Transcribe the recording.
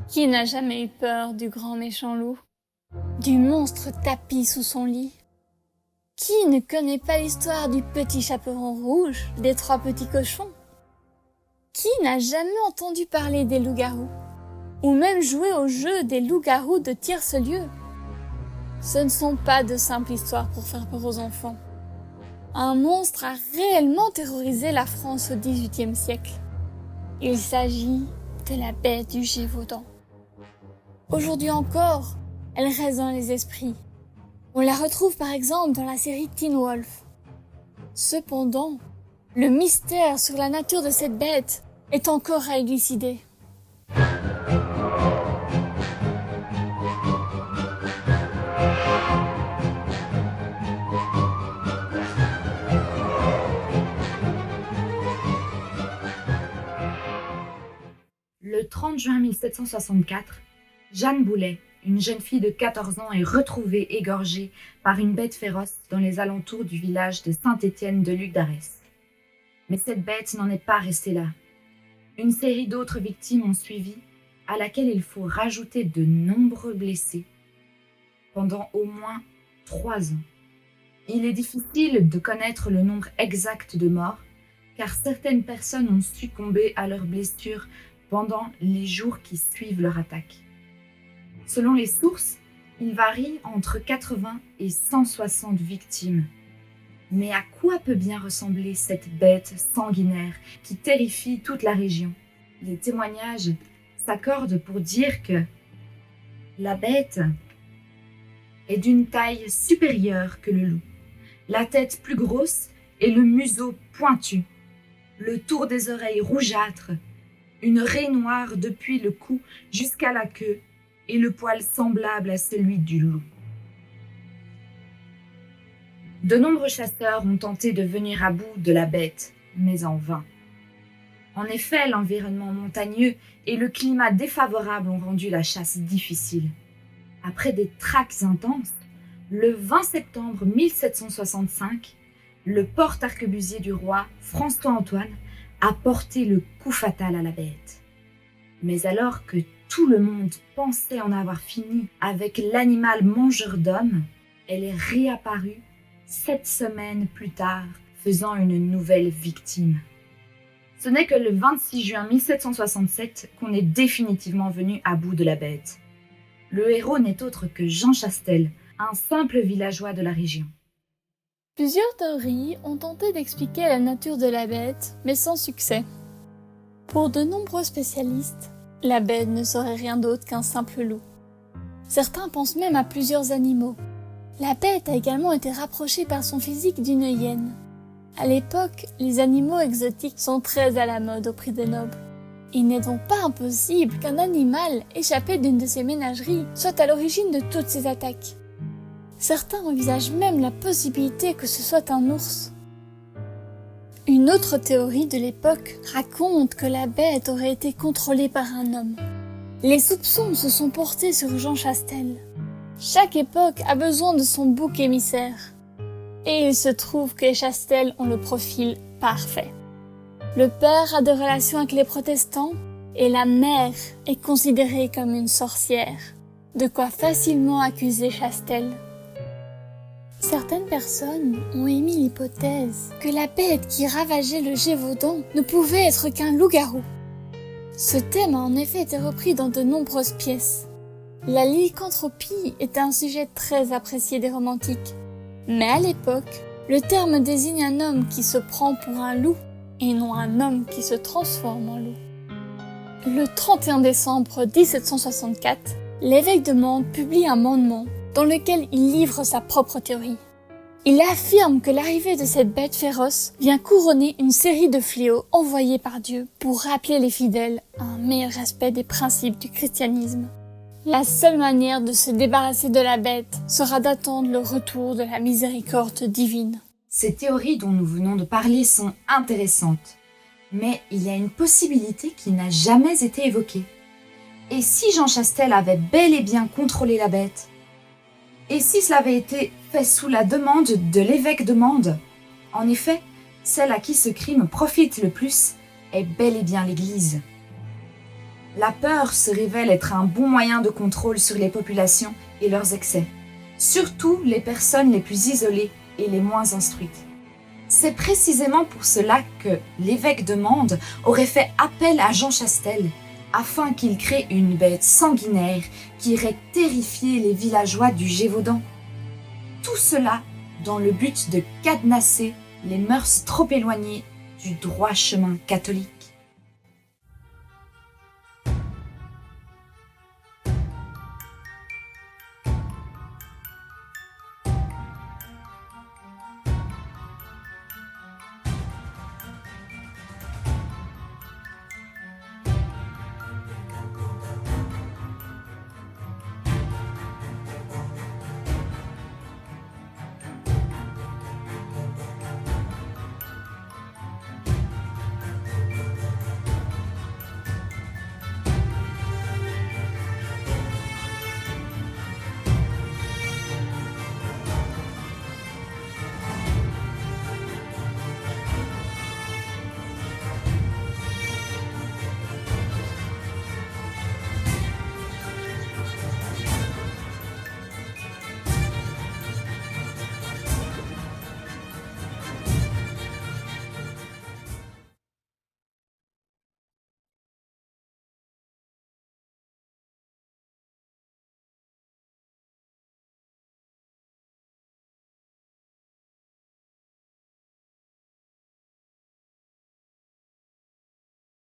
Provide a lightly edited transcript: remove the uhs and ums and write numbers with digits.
Qui n'a jamais eu peur du grand méchant loup, du monstre tapi sous son lit? Qui ne connaît pas l'histoire du petit chaperon rouge, des 3 petits cochons? Qui n'a jamais entendu parler des loups-garous, ou même joué au jeu des loups-garous de tierce-lieu? Ce ne sont pas de simples histoires pour faire peur aux enfants. Un monstre a réellement terrorisé la France au XVIIIe siècle. Il s'agit de la bête du Gévaudan. Aujourd'hui encore, elle reste dans les esprits. On la retrouve par exemple dans la série Teen Wolf. Cependant, le mystère sur la nature de cette bête est encore à élucider. Le 30 juin 1764, Jeanne Boulet, une jeune fille de 14 ans, est retrouvée égorgée par une bête féroce dans les alentours du village de Saint-Étienne de Luc d'Arès. Mais cette bête n'en est pas restée là. Une série d'autres victimes ont suivi, à laquelle il faut rajouter de nombreux blessés, pendant au moins 3 ans. Il est difficile de connaître le nombre exact de morts, car certaines personnes ont succombé à leurs blessures pendant les jours qui suivent leur attaque. Selon les sources, il varie entre 80 et 160 victimes. Mais à quoi peut bien ressembler cette bête sanguinaire qui terrifie toute la région? Les témoignages s'accordent pour dire que la bête est d'une taille supérieure que le loup, la tête plus grosse et le museau pointu, le tour des oreilles rougeâtres, une raie noire depuis le cou jusqu'à la queue et le poil semblable à celui du loup. De nombreux chasseurs ont tenté de venir à bout de la bête, mais en vain. En effet, l'environnement montagneux et le climat défavorable ont rendu la chasse difficile. Après des traques intenses, le 20 septembre 1765, le porte-arquebusier du roi, François-Antoine, a porté le coup fatal à la bête. Mais alors que tout le monde pensait en avoir fini avec l'animal mangeur d'hommes, elle est réapparue 7 semaines plus tard, faisant une nouvelle victime. Ce n'est que le 26 juin 1767 qu'on est définitivement venu à bout de la bête. Le héros n'est autre que Jean Chastel, un simple villageois de la région. Plusieurs théories ont tenté d'expliquer la nature de la bête, mais sans succès. Pour de nombreux spécialistes, la bête ne serait rien d'autre qu'un simple loup. Certains pensent même à plusieurs animaux. La bête a également été rapprochée par son physique d'une hyène. À l'époque, les animaux exotiques sont très à la mode auprès des nobles. Il n'est donc pas impossible qu'un animal échappé d'une de ces ménageries soit à l'origine de toutes ces attaques. Certains envisagent même la possibilité que ce soit un ours. Une autre théorie de l'époque raconte que la bête aurait été contrôlée par un homme. Les soupçons se sont portés sur Jean Chastel. Chaque époque a besoin de son bouc émissaire. Et il se trouve que les Chastel ont le profil parfait. Le père a des relations avec les protestants et la mère est considérée comme une sorcière. De quoi facilement accuser Chastel. Certaines personnes ont émis l'hypothèse que la bête qui ravageait le Gévaudan ne pouvait être qu'un loup-garou. Ce thème a en effet été repris dans de nombreuses pièces. La lycanthropie est un sujet très apprécié des romantiques. Mais à l'époque, le terme désigne un homme qui se prend pour un loup et non un homme qui se transforme en loup. Le 31 décembre 1764, l'évêque de Mende publie un mandement dans lequel il livre sa propre théorie. Il affirme que l'arrivée de cette bête féroce vient couronner une série de fléaux envoyés par Dieu pour rappeler les fidèles à un meilleur respect des principes du christianisme. La seule manière de se débarrasser de la bête sera d'attendre le retour de la miséricorde divine. Ces théories dont nous venons de parler sont intéressantes, mais il y a une possibilité qui n'a jamais été évoquée. Et si Jean Chastel avait bel et bien contrôlé la bête? Et si cela avait été fait sous la demande de l'évêque de Mende? En effet, celle à qui ce crime profite le plus est bel et bien l'Église. La peur se révèle être un bon moyen de contrôle sur les populations et leurs excès, surtout les personnes les plus isolées et les moins instruites. C'est précisément pour cela que l'évêque de Mende aurait fait appel à Jean Chastel, afin qu'il crée une bête sanguinaire qui irait terrifier les villageois du Gévaudan. Tout cela dans le but de cadenasser les mœurs trop éloignées du droit chemin catholique.